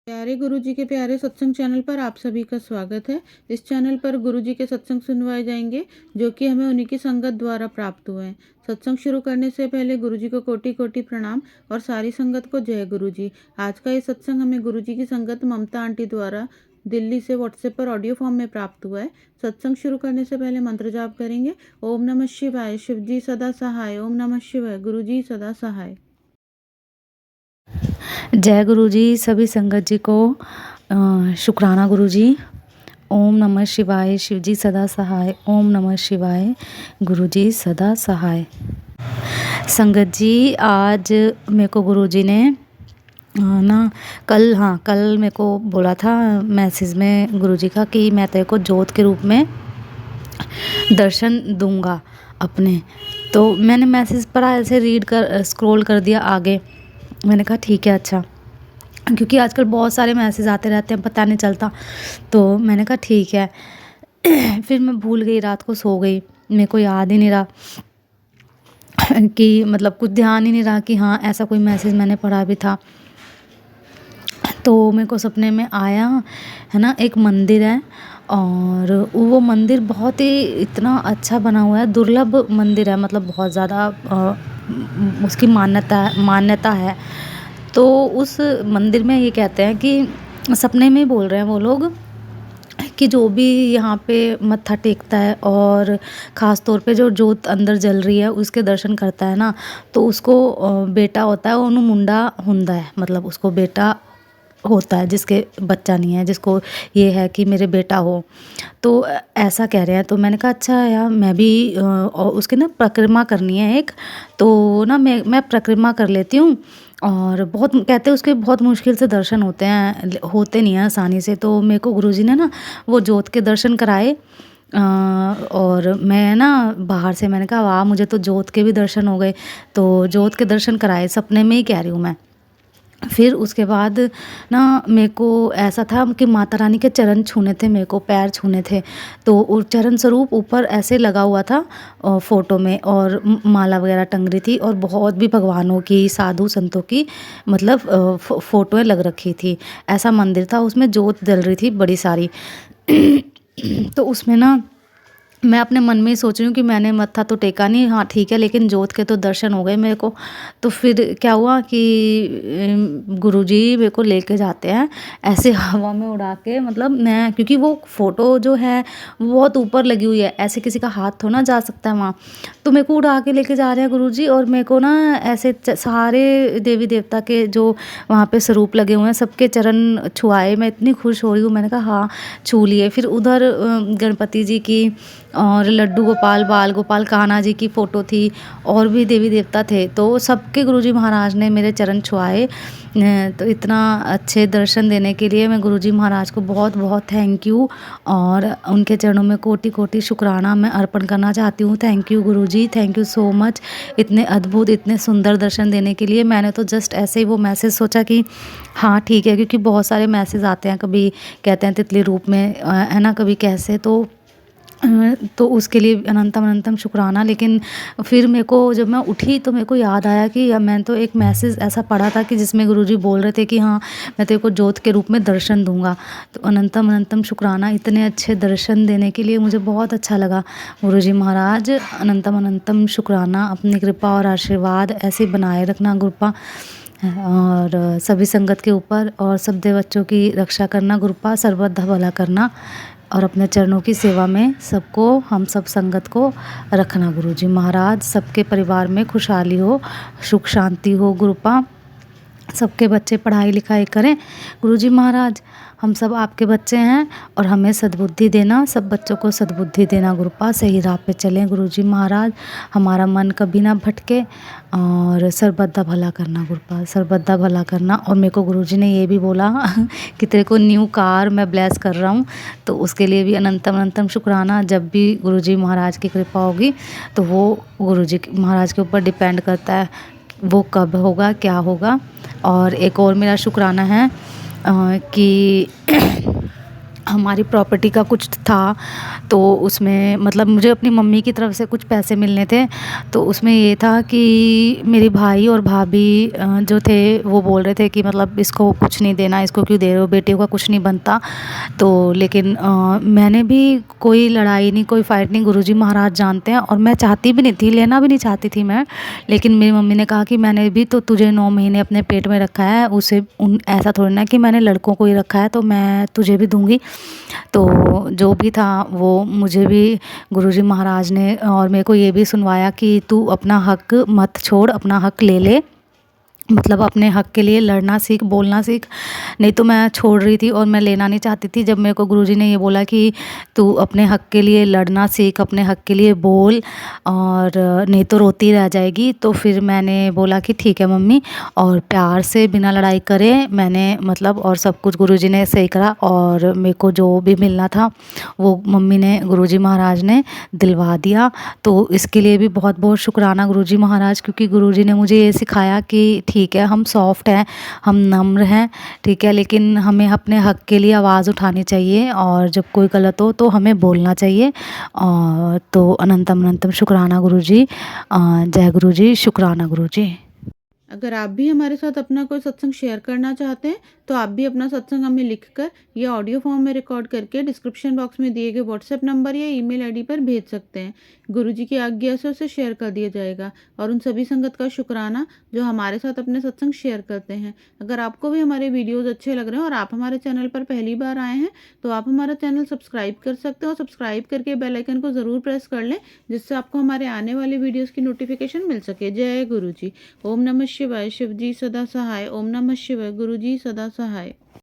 प्यारे गुरुजी के प्यारे सत्संग चैनल पर आप सभी का स्वागत है। इस चैनल पर गुरुजी के सत्संग सुनवाए जाएंगे जो कि हमें उन्हीं की संगत द्वारा प्राप्त हुए हैं। सत्संग शुरू करने से पहले गुरुजी को कोटि कोटि प्रणाम और सारी संगत को जय गुरुजी। आज का ये सत्संग हमें गुरुजी की संगत ममता आंटी द्वारा दिल्ली से व्हाट्सएप पर ऑडियो फॉर्म में प्राप्त हुआ है। सत्संग शुरू करने से पहले मंत्र जाप करेंगे। ओम नमः शिवाय, शिव जी सदा सहाय। ओम नमः शिवाय, गुरुजी सदा सहाय। जय गुरु जी। सभी संगत जी को शुक्राना गुरु जी। ओम नमः शिवाय, शिव जी सदा सहाय। ओम नमः शिवाय, गुरु जी सदा सहाय। संगत जी, आज मेरे को गुरु जी ने कल मेरे को बोला था मैसेज में गुरु जी का कि मैं तेरे को ज्योत के रूप में दर्शन दूंगा अपने। तो मैंने मैसेज पढ़ा, ऐसे रीड कर स्क्रॉल कर दिया आगे। मैंने कहा ठीक है, अच्छा, क्योंकि आजकल बहुत सारे मैसेज आते रहते हैं, पता नहीं चलता। तो मैंने कहा ठीक है। फिर मैं भूल गई, रात को सो गई, मेरे को याद ही नहीं रहा कि मतलब कुछ ध्यान ही नहीं रहा कि हाँ ऐसा कोई मैसेज मैंने पढ़ा भी था। तो मेरे को सपने में आया है ना, एक मंदिर है और वो मंदिर बहुत ही इतना अच्छा बना हुआ है, दुर्लभ मंदिर है, मतलब बहुत ज़्यादा उसकी मान्यता है। तो उस मंदिर में ये कहते हैं कि सपने में बोल रहे हैं वो लोग कि जो भी यहाँ पे मत्था टेकता है और ख़ास तौर पे जो जोत अंदर जल रही है उसके दर्शन करता है ना, तो उसको बेटा होता है, उन्होंने मुंडा हुंदा है, मतलब उसको बेटा होता है, जिसके बच्चा नहीं है, जिसको ये है कि मेरे बेटा हो। तो ऐसा कह रहे हैं। तो मैंने कहा अच्छा यार, मैं भी उसकी ना परिक्रमा करनी है एक, तो ना मैं परिक्रमा कर लेती हूँ। और बहुत कहते हैं उसके बहुत मुश्किल से दर्शन होते हैं, होते नहीं हैं आसानी से। तो मेरे को गुरुजी ने ना वो जोत के दर्शन कराए। और मैं ना बाहर से मैंने कहा वाह, मुझे तो जोत के भी दर्शन हो गए। तो जोत के दर्शन कराए, सपने में ही कह रही हूँ मैं। फिर उसके बाद ना मेरे को ऐसा था कि माता रानी के चरण छूने थे, मेरे को पैर छूने थे। तो वो चरण स्वरूप ऊपर ऐसे लगा हुआ था फ़ोटो में, और माला वगैरह टंग रही थी, और बहुत भी भगवानों की, साधु संतों की मतलब फ़ोटोएं लग रखी थी। ऐसा मंदिर था, उसमें जोत जल रही थी बड़ी सारी। तो उसमें ना मैं अपने मन में ही सोच रही हूँ कि मैंने मत्था तो टेका नहीं, हाँ ठीक है, लेकिन जोत के तो दर्शन हो गए मेरे को। तो फिर क्या हुआ कि गुरुजी मेरे को लेके जाते हैं ऐसे हवा में उड़ा के, मतलब मैं, क्योंकि वो फ़ोटो जो है वो बहुत ऊपर लगी हुई है, ऐसे किसी का हाथ थोड़ा ना जा सकता है वहाँ। तो मेरे को उड़ा के लेके जा रहे हैं गुरुजी, और मेरे को ना ऐसे सारे देवी देवता के जो वहाँ पे स्वरूप लगे हुए हैं सबके चरण छुआए। मैं इतनी खुश हो रही हूँ, मैंने कहा हाँ छू लिए। फिर उधर गणपति जी की और लड्डू गोपाल, बाल गोपाल, कान्हा जी की फ़ोटो थी, और भी देवी देवता थे। तो सबके गुरुजी महाराज ने मेरे चरण छुआए। तो इतना अच्छे दर्शन देने के लिए मैं गुरुजी महाराज को बहुत बहुत थैंक यू, और उनके चरणों में कोटि कोटि शुक्राना मैं अर्पण करना चाहती हूँ। Thank you Guruji, thank you so much, इतने अद्भुत, इतने सुंदर दर्शन देने के लिए। मैंने तो जस्ट ऐसे ही वो मैसेज सोचा कि हाँ ठीक है, क्योंकि बहुत सारे मैसेज आते हैं, कभी कहते हैं तितली रूप में है ना, कभी कैसे। तो उसके लिए अनंतम अनंतम शुक्राना। लेकिन फिर मेरे को जब मैं उठी तो मेरे को याद आया कि मैंने तो एक मैसेज ऐसा पढ़ा था कि जिसमें गुरुजी बोल रहे थे कि हाँ मैं तेरे को ज्योत के रूप में दर्शन दूंगा। तो अनंतम अनंतम शुक्राना, इतने अच्छे दर्शन देने के लिए मुझे बहुत अच्छा लगा। गुरुजी महाराज अनंतम अनंतम शुक्राना, अपनी कृपा और आशीर्वाद ऐसे बनाए रखना गुरुपा, और सभी संगत के ऊपर, और सब देव बच्चों की रक्षा करना गुरुपा, सर्वदा भला करना, और अपने चरणों की सेवा में सबको, हम सब संगत को रखना गुरुजी महाराज। सबके परिवार में खुशहाली हो, सुख शांति हो गुरुपा, सबके बच्चे पढ़ाई लिखाई करें गुरुजी महाराज। हम सब आपके बच्चे हैं और हमें सद्बुद्धि देना, सब बच्चों को सद्बुद्धि देना गुरुपा, सही राह पे चलें गुरुजी महाराज, हमारा मन कभी ना भटके, और सर्वदा भला करना गुरुपा, सर्वदा भला करना। और मेरे को गुरुजी ने ये भी बोला कि तेरे को न्यू कार मैं ब्लेस कर रहा हूँ, तो उसके लिए भी अनंतम अनंतम शुक्राना। जब भी गुरुजी महाराज की कृपा होगी तो वो गुरुजी महाराज के ऊपर डिपेंड करता है, वो कब होगा, क्या होगा। और एक और मेरा शुक्राना है कि हमारी प्रॉपर्टी का कुछ था, तो उसमें मतलब मुझे अपनी मम्मी की तरफ से कुछ पैसे मिलने थे। तो उसमें ये था कि मेरे भाई और भाभी जो थे वो बोल रहे थे कि मतलब इसको कुछ नहीं देना, इसको क्यों दे रहे हो, बेटियों का कुछ नहीं बनता। तो लेकिन मैंने भी कोई लड़ाई नहीं, कोई फ़ाइट नहीं, गुरुजी महाराज जानते हैं, और मैं चाहती भी नहीं थी, लेना भी नहीं चाहती थी मैं। लेकिन मेरी मम्मी ने कहा कि मैंने भी तो तुझे 9 महीने अपने पेट में रखा है, उसे ऐसा थोड़ी ना कि मैंने लड़कों को ही रखा है तो मैं तुझे भी दूँगी। तो जो भी था वो मुझे भी गुरुजी महाराज ने और मेरे को ये भी सुनवाया कि तू अपना हक मत छोड़, अपना हक ले ले, मतलब अपने हक के लिए लड़ना सीख, बोलना सीख। नहीं तो मैं छोड़ रही थी और मैं लेना नहीं चाहती थी। जब मेरे को गुरुजी ने ये बोला कि तू अपने हक के लिए लड़ना सीख, अपने हक के लिए बोल, और नहीं तो रोती रह जाएगी, तो फिर मैंने बोला कि ठीक है मम्मी, और प्यार से बिना लड़ाई करे मैंने मतलब और सब कुछ गुरुजी ने सही करा, और मेरे को जो भी मिलना था वो मम्मी ने, गुरुजी महाराज ने दिलवा दिया। तो इसके लिए भी बहुत बहुत शुक्राना गुरुजी महाराज, क्योंकि गुरुजी ने मुझे ये सिखाया कि ठीक है, हम सॉफ्ट हैं, हम नम्र हैं, ठीक है, लेकिन हमें अपने हक के लिए आवाज़ उठानी चाहिए, और जब कोई गलत हो तो हमें बोलना चाहिए। और तो अनंतम अनंतम शुक्राना गुरुजी। जय गुरुजी, शुक्राना गुरुजी। अगर आप भी हमारे साथ अपना कोई सत्संग शेयर करना चाहते हैं तो आप भी अपना सत्संग हमें लिखकर या ऑडियो फॉर्म में रिकॉर्ड करके डिस्क्रिप्शन बॉक्स में दिए गए व्हाट्सएप नंबर या ईमेल आईडी पर भेज सकते हैं। गुरुजी की आज्ञा से उसे शेयर कर दिया जाएगा। और उन सभी संगत का शुक्राना जो हमारे साथ अपने सत्संग शेयर करते हैं। अगर आपको भी हमारे वीडियोज़ अच्छे लग रहे हैं और आप हमारे चैनल पर पहली बार आए हैं तो आप हमारा चैनल सब्सक्राइब कर सकते हैं, और सब्सक्राइब करके बेल आइकन को ज़रूर प्रेस कर लें, जिससे आपको हमारे आने वाले वीडियोज़ की नोटिफिकेशन मिल सके। जय गुरुजी। ओम नमः शिवाय। शिव जी सदा सहाय। ओम नमः शिवाय। गुरु जी सदा सहाय।